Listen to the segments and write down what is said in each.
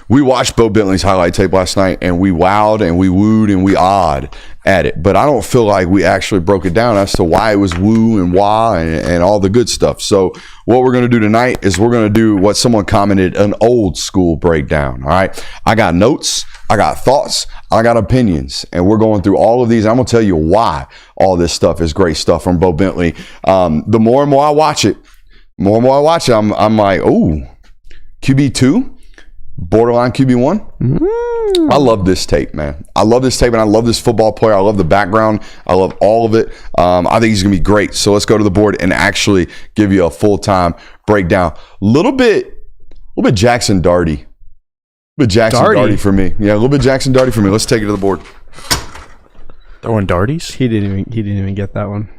we watched Bowe Bentley's highlight tape last night, and we wowed and we wooed and we awed at it. But I don't feel like we actually broke it down as to why it was woo and wah and all the good stuff. So what we're going to do tonight is we're going to do what someone commented, an old school breakdown. All right. I got notes. I got thoughts. I got opinions. And we're going through all of these. I'm going to tell you why all this stuff is great stuff from Bowe Bentley. The more and more I watch it, I'm like, oh, QB2? Borderline QB1. I love this tape, man. I love this tape, and I love this football player. I love the background. I love all of it. I think he's going to be great. So let's go to the board and actually give you a full-time breakdown. A little bit Jackson Darty. A bit Jackson Darty for me. Yeah, a little bit Jackson Darty for me. Let's take it to the board. Throwing darties? He didn't even get that one.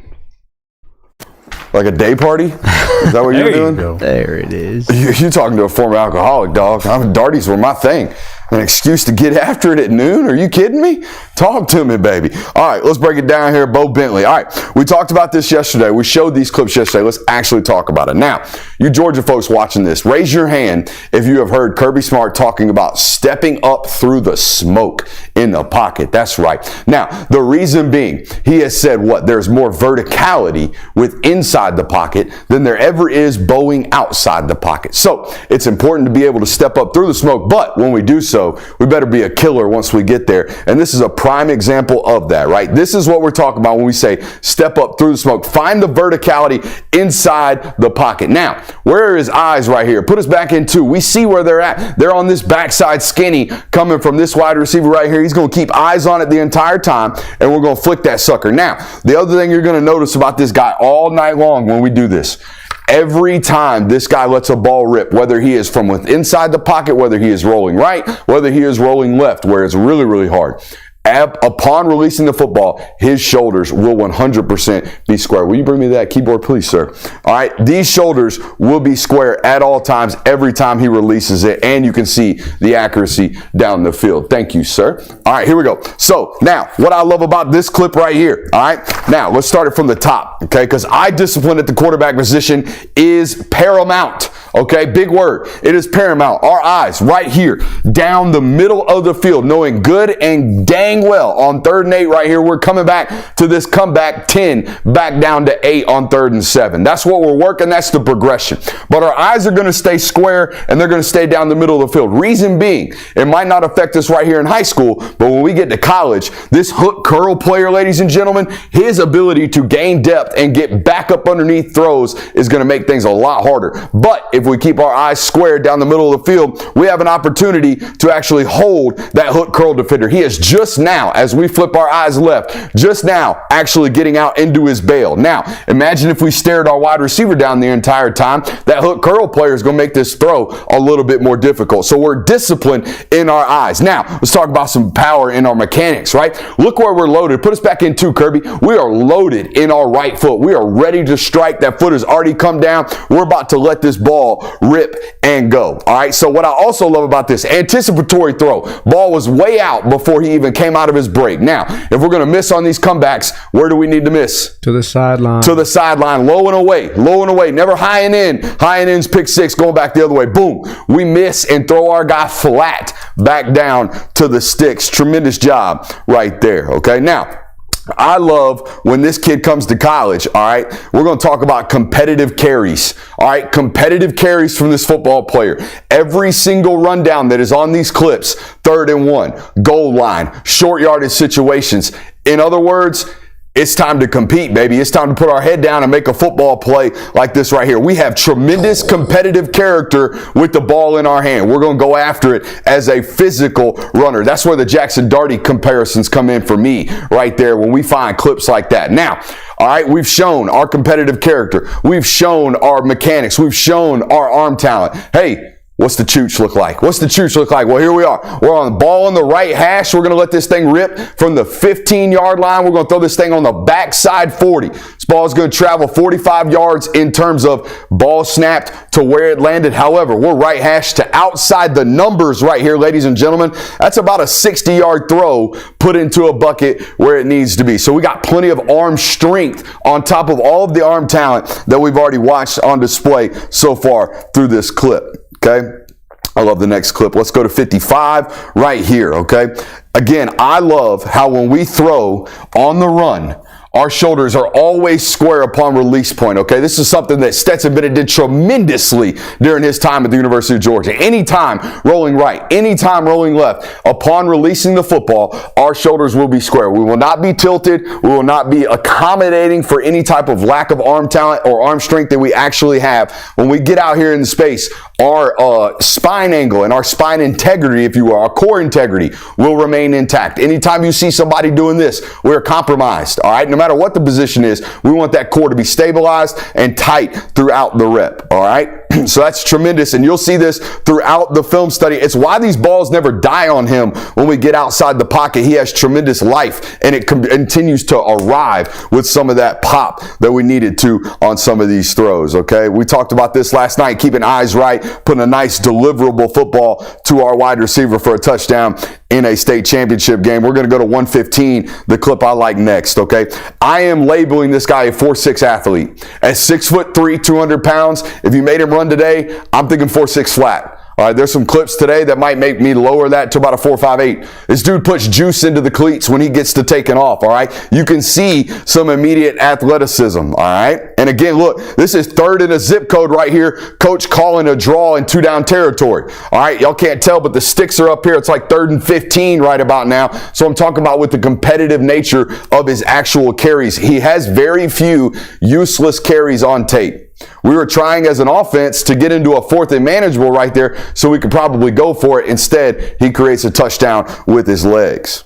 Like a day party? Is that what you're doing? There it is. You're talking to a former alcoholic, dog. Darties were my thing. An excuse to get after it at noon? Are you kidding me? Talk to me, baby. All right, let's break it down here. Bowe Bentley. All right, we talked about this yesterday. We showed these clips yesterday. Let's actually talk about it. Now, you Georgia folks watching this, raise your hand if you have heard Kirby Smart talking about stepping up through the smoke in the pocket. That's right. Now, the reason being, he has said what? There's more verticality with inside the pocket than there ever is bowing outside the pocket. So, it's important to be able to step up through the smoke, but when we do so, we better be a killer once we get there. And this is a prime example of that, right? This is what we're talking about when we say step up through the smoke. Find the verticality inside the pocket. Now, where are his eyes right here? Put us back in two. We see where they're at. They're on this backside skinny coming from this wide receiver right here. He's going to keep eyes on it the entire time, and we're going to flick that sucker. Now, the other thing you're going to notice about this guy all night long when we do this, every time this guy lets a ball rip, whether he is from within inside the pocket, whether he is rolling right, whether he is rolling left, where it's really, really hard, upon releasing the football, his shoulders will 100% be square. Will you bring me that keyboard, please, sir? All right, these shoulders will be square at all times, every time he releases it, and you can see the accuracy down the field. Thank you, sir. All right, here we go. So now, what I love about this clip right here, all right? Now, let's start it from the top, okay? Because eye discipline at the quarterback position is paramount. Okay, big word. It is paramount. Our eyes right here down the middle of the field, knowing good and dang well on 3rd and 8 right here, we're coming back to this comeback 10 back down to 8 on 3rd and 7. That's what we're working. That's the progression. But our eyes are going to stay square and they're going to stay down the middle of the field. Reason being, it might not affect us right here in high school, but when we get to college, this hook curl player, ladies and gentlemen, his ability to gain depth and get back up underneath throws is going to make things a lot harder. But if we keep our eyes squared down the middle of the field, we have an opportunity to actually hold that hook curl defender. He is just now, as we flip our eyes left, just now actually getting out into his bail. Now, imagine if we stared our wide receiver down the entire time. That hook curl player is going to make this throw a little bit more difficult. So we're disciplined in our eyes. Now, let's talk about some power in our mechanics, right? Look where we're loaded. Put us back in two, Kirby. We are loaded in our right foot. We are ready to strike. That foot has already come down. We're about to let this ball rip and go. All right. So what I also love about this anticipatory throw, ball was way out before he even came out of his break. Now, if we're going to miss on these comebacks, where do we need to miss? To the sideline. To the sideline, low and away, never high and in. High and in's pick six, going back the other way. Boom. We miss and throw our guy flat back down to the sticks. Tremendous job right there. Okay. Now, I love when this kid comes to college, all right? We're going to talk about competitive carries, all right? Competitive carries from this football player. Every single rundown that is on these clips, 3rd and 1, goal line, short yardage situations. In other words, it's time to compete, baby. It's time to put our head down and make a football play like this right here. We have tremendous competitive character with the ball in our hand. We're going to go after it as a physical runner. That's where the Jackson Darty comparisons come in for me right there when we find clips like that. Now, all right, we've shown our competitive character. We've shown our mechanics. We've shown our arm talent. Hey, what's the chooch look like? What's the chooch look like? Well, here we are. We're on the ball on the right hash. We're going to let this thing rip from the 15-yard line. We're going to throw this thing on the backside 40. This ball is going to travel 45 yards in terms of ball snapped to where it landed. However, we're right hash to outside the numbers right here, ladies and gentlemen. That's about a 60-yard throw put into a bucket where it needs to be. So we got plenty of arm strength on top of all of the arm talent that we've already watched on display so far through this clip. Okay. I love the next clip. Let's go to 55 right here, okay? Again, I love how when we throw on the run, our shoulders are always square upon release point, okay? This is something that Stetson Bennett did tremendously during his time at the University of Georgia. Anytime rolling right, anytime rolling left, upon releasing the football, our shoulders will be square. We will not be tilted. We will not be accommodating for any type of lack of arm talent or arm strength that we actually have. When we get out here in the space, our spine angle and our spine integrity, if you will, our core integrity will remain intact. Anytime you see somebody doing this, we're compromised, all right? No matter what the position is, we want that core to be stabilized and tight throughout the rep, all right? So that's tremendous, and you'll see this throughout the film study. It's why these balls never die on him when we get outside the pocket. He has tremendous life, and it continues to arrive with some of that pop that we needed to on some of these throws, okay? We talked about this last night, keeping eyes right, putting a nice deliverable football to our wide receiver for a touchdown in a state championship game. We're going to go to 115, the clip I like next, okay? I am labeling this guy a 4'6" athlete. At 6'3", 200 pounds, if you made him run today, I'm thinking 4'6" flat. All right, there's some clips today that might make me lower that to about a 4.58. This dude puts juice into the cleats when he gets to taking off, all right? You can see some immediate athleticism, all right? And again, look, this is third in a zip code right here. Coach calling a draw in 2-down territory, all right? Y'all can't tell, but the sticks are up here. It's like 3rd and 15 right about now. So I'm talking about with the competitive nature of his actual carries. He has very few useless carries on tape. We were trying as an offense to get into a 4th and manageable right there so we could probably go for it. Instead, he creates a touchdown with his legs.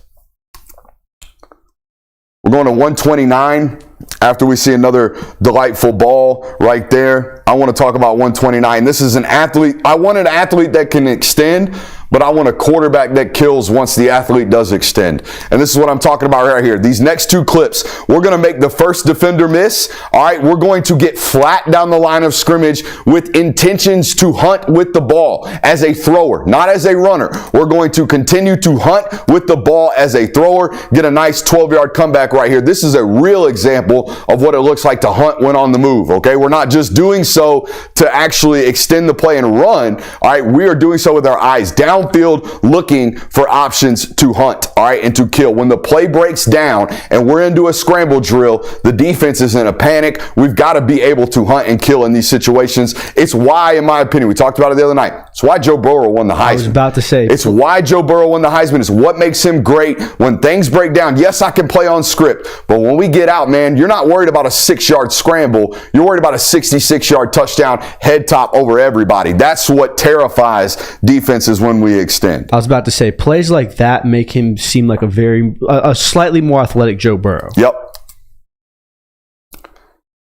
We're going to 129 after we see another delightful ball right there. I want to talk about 129. This is an athlete. I want an athlete that can extend, but I want a quarterback that kills once the athlete does extend. And this is what I'm talking about right here. These next two clips, we're going to make the first defender miss. All right, we're going to get flat down the line of scrimmage with intentions to hunt with the ball as a thrower, not as a runner. We're going to continue to hunt with the ball as a thrower, get a nice 12-yard comeback right here. This is a real example of what it looks like to hunt when on the move, okay? We're not just doing so to actually extend the play and run. All right, we are doing so with our eyes downfield, looking for options to hunt, all right, and to kill. When the play breaks down and we're into a scramble drill, the defense is in a panic. We've got to be able to hunt and kill in these situations. It's why, in my opinion, we talked about it the other night, it's why Joe Burrow won the Heisman. I was about to say. It's why Joe Burrow won the Heisman. It's what makes him great. When things break down, yes, I can play on script, but when we get out, man, you're not worried about a 6-yard scramble. You're worried about a 66-yard touchdown, head top over everybody. That's what terrifies defenses when we extend. I was about to say, plays like that make him seem like a slightly more athletic Joe Burrow. Yep.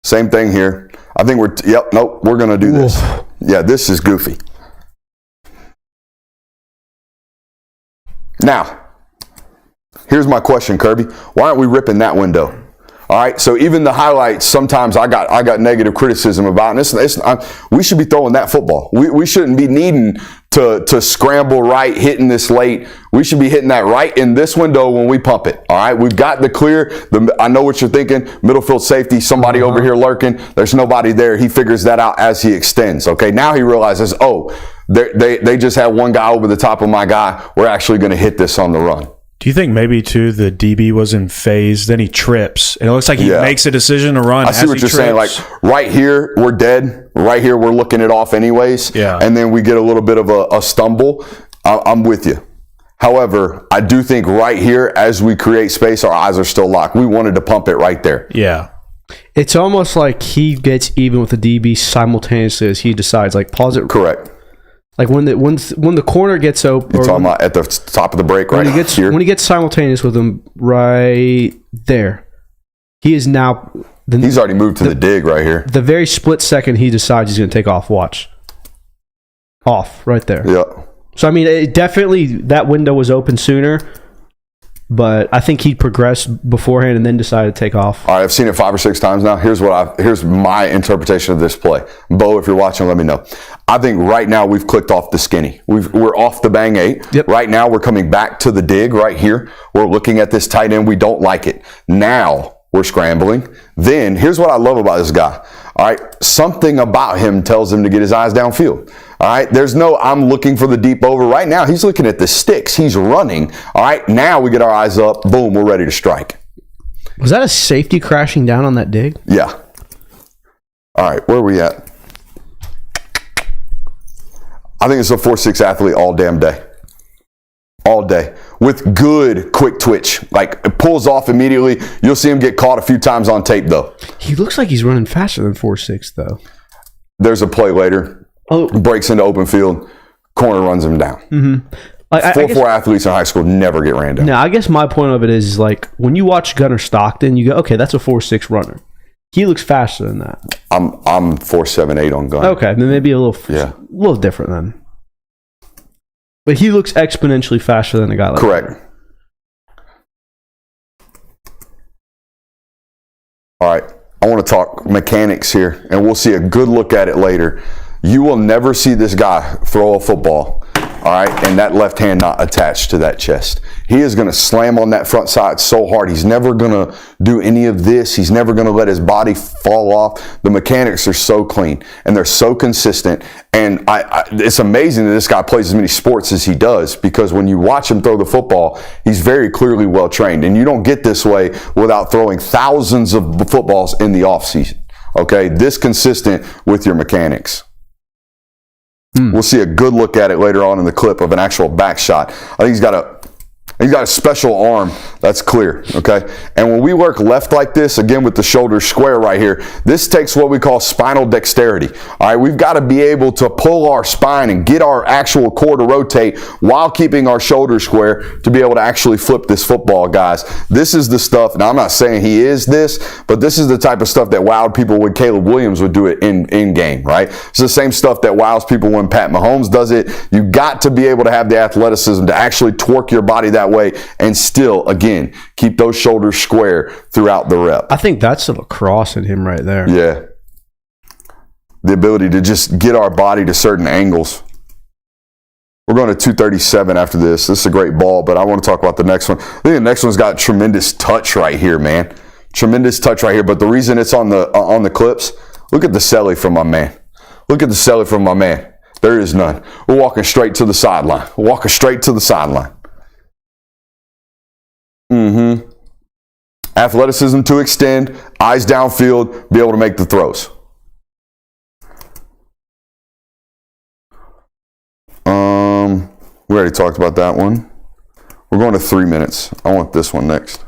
Same thing here. I think we're going to do this. Oof. Yeah, this is goofy. Now, here's my question, Kirby. Why aren't we ripping that window? All right, so even the highlights, sometimes I got negative criticism about, and we should be throwing that football. We shouldn't be needing to scramble right, hitting this late. We should be hitting that right in this window when we pump it. All right, we've got the clear. I know what you're thinking. Middle field safety, somebody over here lurking. There's nobody there. He figures that out as he extends. Okay, now he realizes, they just had one guy over the top of my guy. We're actually going to hit this on the run. Do you think maybe, too, the DB was in phase, then he trips, and it looks like he makes a decision to run. I see what you're saying. Like, right here, we're dead. Right here, we're looking it off anyways. Yeah. And then we get a little bit of a stumble. I'm with you. However, I do think right here, as we create space, our eyes are still locked. We wanted to pump it right there. Yeah. It's almost like he gets even with the DB simultaneously as he decides, like, pause it. Correct. Like when the corner gets open, you're talking about at the top of the break, right here. When he gets simultaneous with him right there, he is now. He's already moved to the dig right here. The very split second he decides he's going to take off. Watch. Off right there. Yeah. So I mean, it definitely that window was open sooner. But I think he progressed beforehand and then decided to take off. All right, I've seen it 5 or 6 times now. Here's my interpretation of this play. Bo, if you're watching, let me know. I think right now we've clicked off the skinny. We're off the bang 8. Yep. Right now we're coming back to the dig right here. We're looking at this tight end. We don't like it. Now we're scrambling. Then here's what I love about this guy. All right, something about him tells him to get his eyes downfield. All right, there's no I'm looking for the deep over. Right now, he's looking at the sticks. He's running. All right, now we get our eyes up. Boom, we're ready to strike. Was that a safety crashing down on that dig? Yeah. All right, where are we at? I think it's a 4-6 athlete all damn day. All day. With good quick twitch. Like, it pulls off immediately. You'll see him get caught a few times on tape, though. He looks like he's running faster than 4.6, though. There's a play later. Breaks into open field. Corner runs him down. Mm-hmm. 4-4 athletes in high school never get ran down. No, I guess my point of it is, like, when you watch Gunnar Stockton, you go, okay, that's a 4.6 runner. He looks faster than that. I'm 4.78 on Gunnar. Okay, then maybe a little different then. But he looks exponentially faster than a guy like Correct. Gunnar. All right, I want to talk mechanics here, and we'll see a good look at it later. You will never see this guy throw a football, all right, and that left hand not attached to that chest. He is going to slam on that front side so hard. He's never going to do any of this. He's never going to let his body fall off. The mechanics are so clean, and they're so consistent. And it's amazing that this guy plays as many sports as he does, because when you watch him throw the football, he's very clearly well trained. And you don't get this way without throwing thousands of footballs in the offseason. Okay, this consistent with your mechanics. We'll see a good look at it later on in the clip of an actual back shot. I think he's got a special arm, that's clear, okay? And when we work left like this, again with the shoulders square right here, this takes what we call spinal dexterity, all right? We've got to be able to pull our spine and get our actual core to rotate while keeping our shoulders square to be able to actually flip this football, guys. This is the stuff, now I'm not saying he is this, but this is the type of stuff that wowed people when Caleb Williams would do it in game, right? It's the same stuff that wows people when Pat Mahomes does it. You got to be able to have the athleticism to actually twerk your body that way and still, again, keep those shoulders square throughout the rep. I think that's a lacrosse in him right there. Yeah. The ability to just get our body to certain angles. We're going to 237 after this. This is a great ball, but I want to talk about the next one. I think the next one's got tremendous touch right here, man. Tremendous touch right here. But the reason it's on the clips, look at the celly from my man. Look at the celly from my man. There is none. We're walking straight to the sideline. We're walking straight to the sideline. Athleticism to extend, eyes downfield, be able to make the throws. We already talked about that one. We're going to 3 minutes. I want this one next.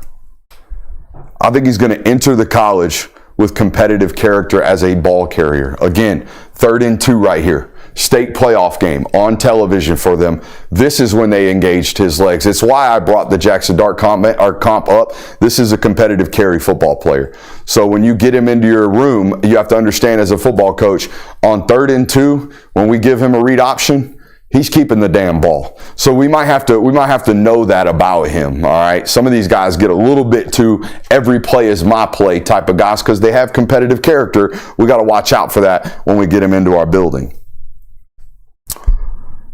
I think he's going to enter the college with competitive character as a ball carrier. Again, 3rd and 2 right here. State playoff game on television for them. This is when they engaged his legs. It's why I brought the Jackson Dart comp up. This is a competitive carry football player. So when you get him into your room, you have to understand as a football coach, on 3rd and 2, when we give him a read option, he's keeping the damn ball. So we might have to know that about him. All right. Some of these guys get a little bit too every play is my play type of guys because they have competitive character. We got to watch out for that when we get him into our building.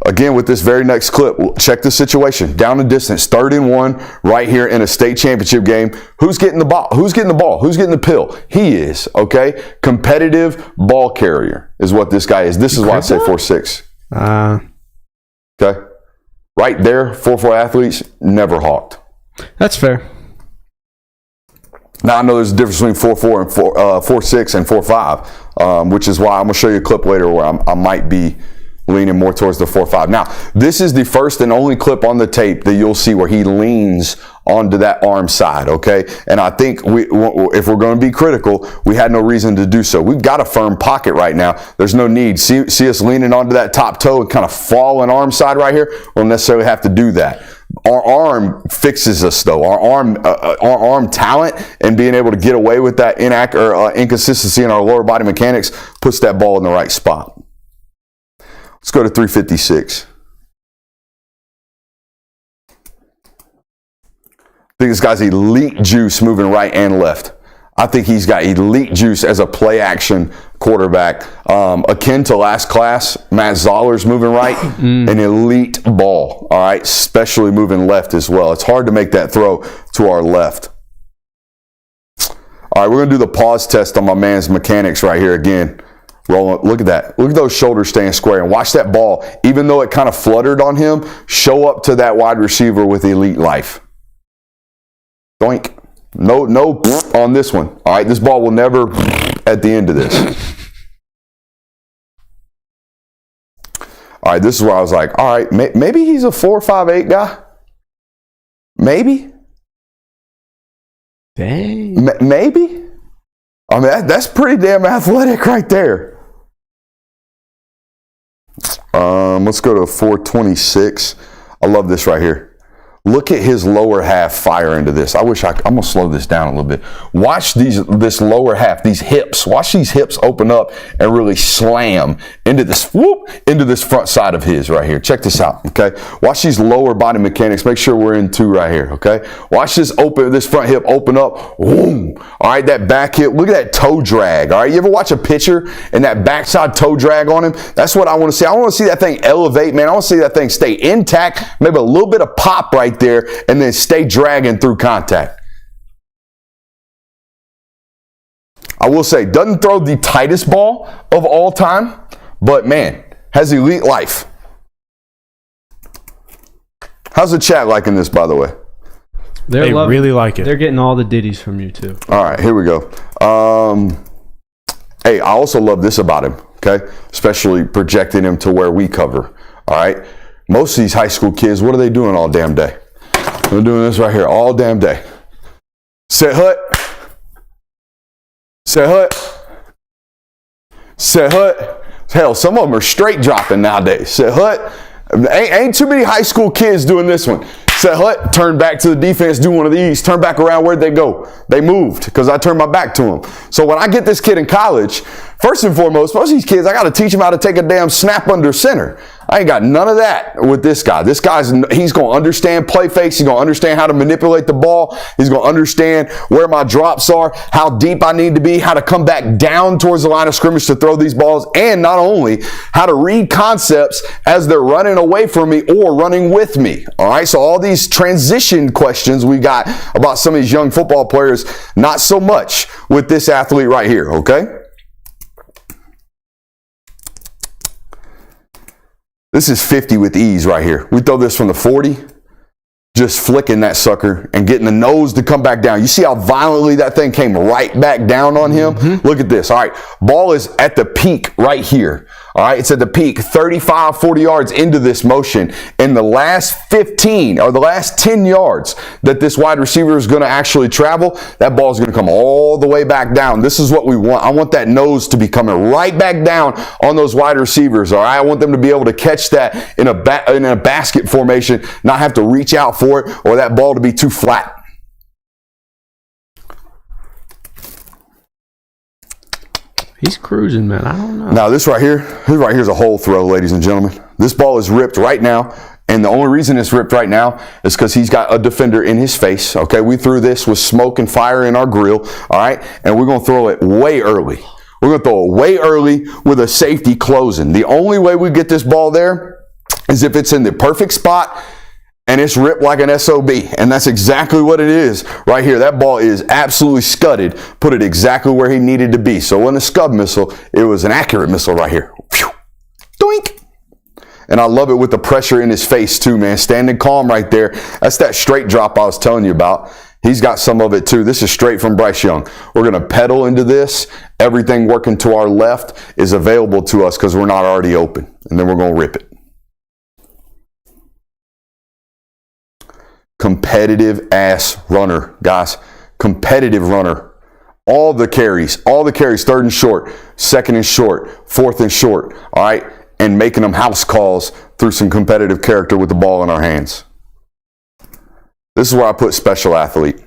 Again, with this very next clip, check the situation. Down the distance, 3rd and 1, right here in a state championship game. Who's getting the ball? Who's getting the ball? Who's getting the pill? He is, okay? Competitive ball carrier is what this guy is. This is why I say 4-6. Okay? Right there, 4-4 athletes, never hawked. That's fair. Now, I know there's a difference between 4-4 and 4-6 and 4-5, which is why I'm going to show you a clip later where I might be leaning more towards the 4-5. Now, this is the first and only clip on the tape that you'll see where he leans onto that arm side, okay? And I think if we're going to be critical, we had no reason to do so. We've got a firm pocket right now. There's no need. See us leaning onto that top toe and kind of falling arm side right here? We don't necessarily have to do that. Our arm fixes us, though. Our arm talent and being able to get away with that inconsistency in our lower body mechanics puts that ball in the right spot. Let's go to 356. I think this guy's elite juice moving right and left. I think he's got elite juice as a play action quarterback. Akin to last class, Matt Zoller's moving right. An elite ball, all right, especially moving left as well. It's hard to make that throw to our left. All right, we're going to do the pause test on my man's mechanics right here again. Rolling. Look at that. Look at those shoulders staying square. And watch that ball, even though it kind of fluttered on him, show up to that wide receiver with elite life. Doink. No on this one. All right, this ball will never at the end of this. All right, this is where I was like, all right, maybe he's a 4.58 guy. Maybe. Dang. Maybe. I mean, that's pretty damn athletic right there. Let's go to 426. I love this right here. Look at his lower half fire into this. I'm going to slow this down a little bit. Watch this lower half, these hips. Watch these hips open up and really slam into this front side of his right here. Check this out, okay? Watch these lower body mechanics. Make sure we're in 2 right here, okay? Watch this front hip open up. Boom. All right, that back hip. Look at that toe drag, all right? You ever watch a pitcher and that backside toe drag on him? That's what I want to see. I want to see that thing elevate, man. I want to see that thing stay intact, maybe a little bit of pop right there, and then stay dragging through contact. I will say, doesn't throw the tightest ball of all time, but man, has elite life. How's the chat liking this, by the way? They really like it. They're getting all the ditties from you, too. All right, here we go. Hey, I also love this about him, okay? Especially projecting him to where we cover, all right? Most of these high school kids, what are they doing all damn day? They're doing this right here all damn day. Set hut. Set hut. Set hut. Hell, some of them are straight dropping nowadays. Set hut. Ain't too many high school kids doing this one. Set hut, turn back to the defense, do one of these, turn back around. Where'd they go? They moved because I turned my back to them. So when I get this kid in college, first and foremost, most of these kids, I got to teach them how to take a damn snap under center. I ain't got none of that with this guy. This guy's, he's going to understand play fakes. He's going to understand how to manipulate the ball. He's going to understand where my drops are, how deep I need to be, how to come back down towards the line of scrimmage to throw these balls, and not only how to read concepts as they're running away from me or running with me. All right, so all these transition questions we got about some of these young football players, not so much with this athlete right here, okay? This is 50 with ease right here. We throw this from the 40, just flicking that sucker and getting the nose to come back down. You see how violently that thing came right back down on him? Mm-hmm. Look at this. All right, ball is at the peak right here. All right, it's at the peak, 35, 40 yards into this motion. In the last 15 or the last 10 yards that this wide receiver is going to actually travel, that ball is going to come all the way back down. This is what we want. I want that nose to be coming right back down on those wide receivers. All right, I want them to be able to catch that in a basket formation, not have to reach out for it or that ball to be too flat. He's cruising, man. I don't know. Now, this right here is a hole throw, ladies and gentlemen. This ball is ripped right now, and the only reason it's ripped right now is because he's got a defender in his face, okay? We threw this with smoke and fire in our grill, all right? And we're going to throw it way early. We're going to throw it way early with a safety closing. The only way we get this ball there is if it's in the perfect spot and it's ripped like an SOB. And that's exactly what it is right here. That ball is absolutely scudded. Put it exactly where he needed to be. So it wasn't a scud missile. It was an accurate missile right here. Whew. Doink. And I love it with the pressure in his face too, man. Standing calm right there. That's that straight drop I was telling you about. He's got some of it too. This is straight from Bryce Young. We're going to pedal into this. Everything working to our left is available to us because we're not already open. And then we're going to rip it. Competitive ass runner, guys. Competitive runner. All the carries, third and short, second and short, fourth and short, all right? And making them house calls through some competitive character with the ball in our hands. This is where I put special athlete.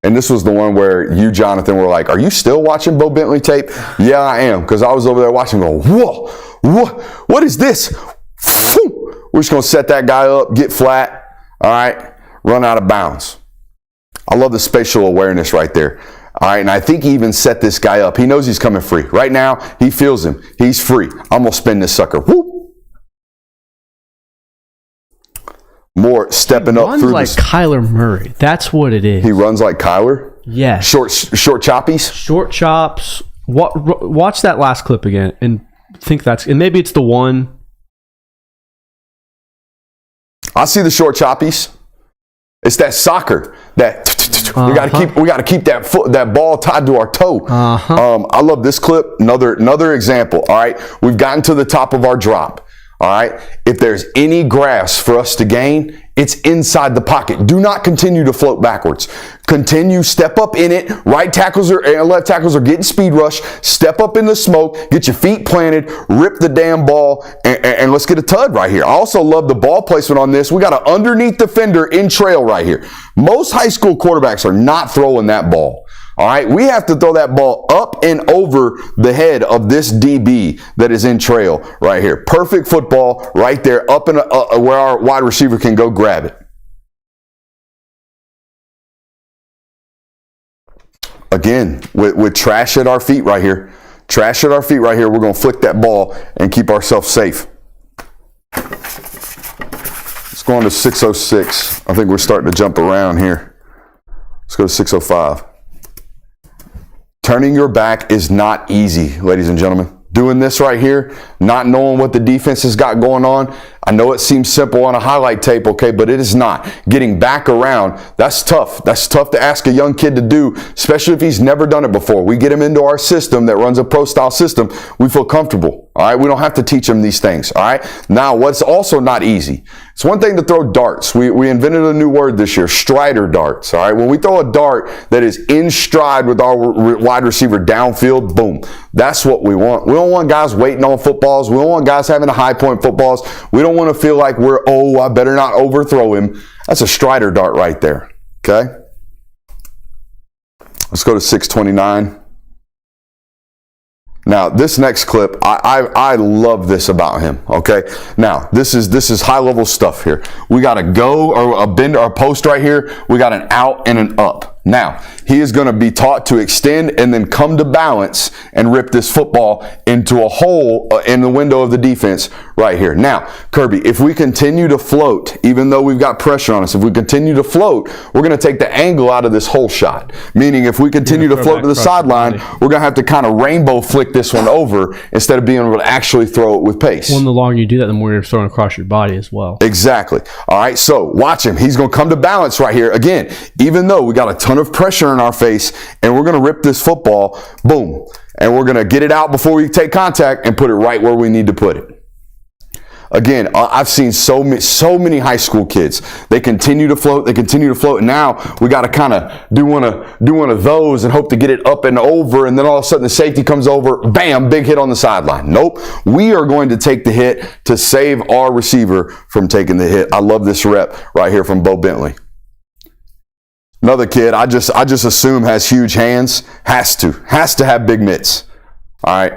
And this was the one where you, Jonathan, were like, are you still watching Bowe Bentley tape? Yeah, I am. Because I was over there watching going, whoa, what is this? We're just going to set that guy up, get flat, all right? Run out of bounds. I love the spatial awareness right there. All right, and I think he even set this guy up. He knows he's coming free. Right now, he feels him. He's free. I'm going to spin this sucker. Whoop. More stepping up through like Kyler Murray. That's what it is. He runs like Kyler? Yeah. Short choppies? Short chops, Watch that last clip again and think and maybe it's the one. I see the short choppies. It's that soccer that we got to keep that ball tied to our toe. I love this clip. Another example. All right, we've gotten to the top of our drop. All right, if there's any grass for us to gain, it's inside the pocket. Do not continue to float backwards. Continue, step up in it. Right tackles and left tackles are getting speed rush. Step up in the smoke, get your feet planted, rip the damn ball, and let's get a tud right here. I also love the ball placement on this. We got an underneath defender in trail right here. Most high school quarterbacks are not throwing that ball. All right, we have to throw that ball up and over the head of this DB that is in trail right here. Perfect football right there, up and where our wide receiver can go grab it. Again, with trash at our feet right here. Trash at our feet right here. We're going to flick that ball and keep ourselves safe. Let's go on to 606. I think we're starting to jump around here. Let's go to 605. Turning your back is not easy, ladies and gentlemen. Doing this right here, not knowing what the defense has got going on. I know it seems simple on a highlight tape, okay, but it is not. Getting back around, that's tough. That's tough to ask a young kid to do, especially if he's never done it before. We get him into our system that runs a pro-style system. We feel comfortable, all right? We don't have to teach him these things, all right? Now, what's also not easy, it's one thing to throw darts. We invented a new word this year, strider darts, all right? When we throw a dart that is in stride with our wide receiver downfield, boom, that's what we want. We don't want guys waiting on footballs. We don't want guys having a high point footballs. We don't want to feel like I better not overthrow him. That's a strider dart right there, okay? Let's go to 629. Now, this next clip, I love this about him, okay? Now, this is high-level stuff here. We got a go or a bend or a post right here. We got an out and an up. Now, he is going to be taught to extend and then come to balance and rip this football into a hole in the window of the defense right here. Now, Kirby, if we continue to float, even though we've got pressure on us, if we want to float, we're going to take the angle out of this hole shot. Meaning, if we continue to float to the sideline, we're going to have to kind of rainbow flick this one over instead of being able to actually throw it with pace. Well, the longer you do that, the more you're throwing across your body as well. Exactly. All right, so watch him. He's going to come to balance right here. Again, even though we got a ton of pressure in our face and we're going to rip this football, boom, and we're going to get it out before we take contact and put it right where we need to put it. Again, I've seen so many high school kids. They continue to float, and now we got to kind of do one of those and hope to get it up and over, and then all of a sudden the safety comes over, bam, big hit on the sideline. Nope, we are going to take the hit to save our receiver from taking the hit. I love this rep right here from Bowe Bentley. Another kid, I just assume has huge hands, has to have big mitts. All right,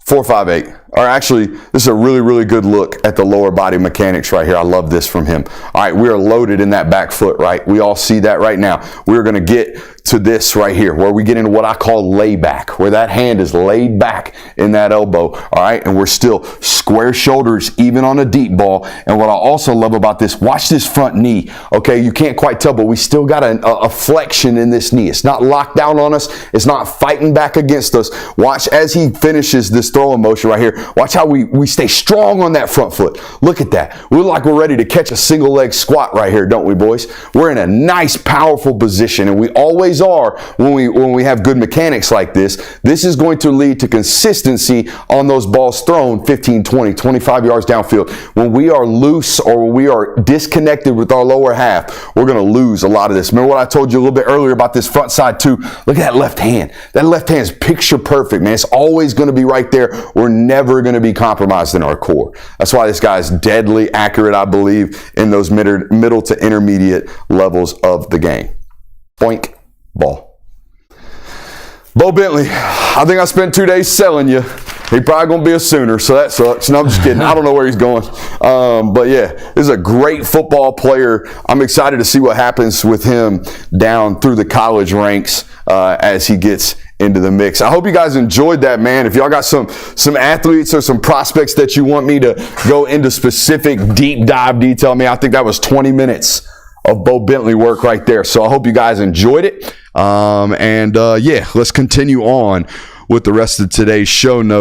4.58. Or actually, this is a really, really good look at the lower body mechanics right here. I love this from him. All right, we are loaded in that back foot, right? We all see that right now. We're going to get to this right here, where we get into what I call layback, where that hand is laid back in that elbow, all right? And we're still square shoulders, even on a deep ball. And what I also love about this, watch this front knee, okay? You can't quite tell, but we still got a flexion in this knee. It's not locked down on us. It's not fighting back against us. Watch as he finishes this throwing motion right here. Watch how we stay strong on that front foot. Look at that. We look like we're ready to catch a single leg squat right here, don't we, boys? We're in a nice, powerful position, and we always are when we have good mechanics like this. This is going to lead to consistency on those balls thrown 15, 20, 25 yards downfield. When we are loose or when we are disconnected with our lower half, we're going to lose a lot of this. Remember what I told you a little bit earlier about this front side too? Look at that left hand. That left hand is picture perfect, man. It's always going to be right there. We're never going to be compromised in our core. That's why this guy is deadly accurate, I believe, in those middle to intermediate levels of the game. Boink. Ball. Bowe Bentley, I think I spent 2 days selling you. He probably going to be a Sooner, so that sucks. No, I'm just kidding. I don't know where he's going. But yeah, this is a great football player. I'm excited to see what happens with him down through the college ranks as he gets into the mix. I hope you guys enjoyed that, man. If y'all got some athletes or some prospects that you want me to go into specific deep dive detail, I think that was 20 minutes of Bowe Bentley work right there. So I hope you guys enjoyed it. Yeah, let's continue on with the rest of today's show notes.